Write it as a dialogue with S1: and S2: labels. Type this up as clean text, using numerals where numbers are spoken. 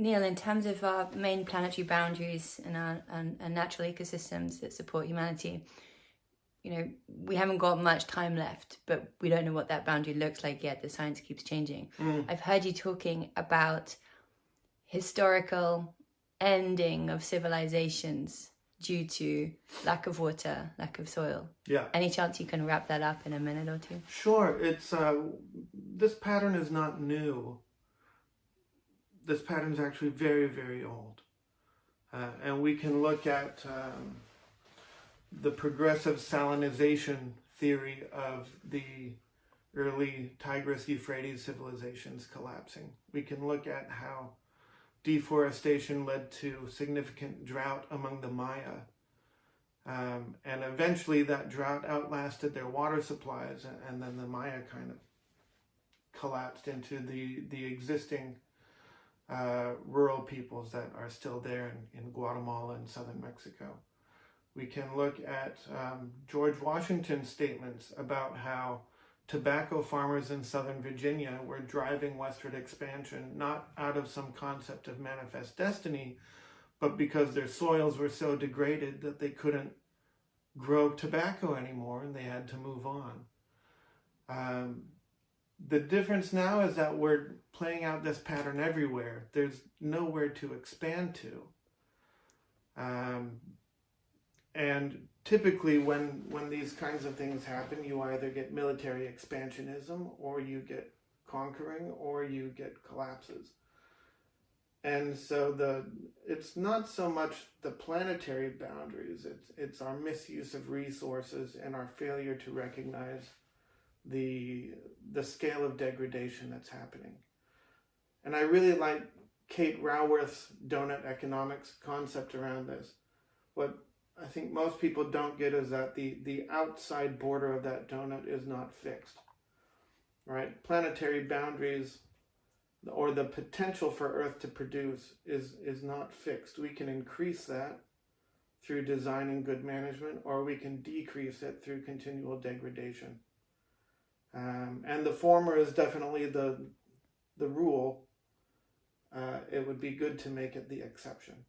S1: Neil, in terms of our main planetary boundaries and our and natural ecosystems that support humanity, we haven't got much time left, but we don't know what that boundary looks like yet. The science keeps changing. I've heard you talking about historical ending of civilizations due to lack of water, lack of soil.
S2: Yeah.
S1: Any chance you can wrap that up in a minute or two?
S2: Sure. It's this pattern is not new. This pattern is actually very, very old. And we can look at the progressive salinization theory of the early Tigris-Euphrates civilizations collapsing. We can look at how deforestation led to significant drought among the Maya. And eventually that drought outlasted their water supplies, and then the Maya kind of collapsed into the existing rural peoples that are still there in Guatemala and southern Mexico. We can look at George Washington's statements about how tobacco farmers in southern Virginia were driving westward expansion, not out of some concept of manifest destiny, but because their soils were so degraded that they couldn't grow tobacco anymore and they had to move on. The difference now is that we're playing out this pattern everywhere. There's nowhere to expand to. And typically when these kinds of things happen, you either get military expansionism, or you get conquering, or you get collapses. And so it's not so much the planetary boundaries, it's our misuse of resources and our failure to recognize the scale of degradation that's happening. And I really like Kate Raworth's donut economics concept around this. What I think most people don't get is that the outside border of that donut is not fixed, right? Planetary boundaries, or the potential for Earth to produce, is not fixed. We can increase that through designing good management, or we can decrease it through continual degradation. And the former is definitely the rule. It would be good to make it the exception.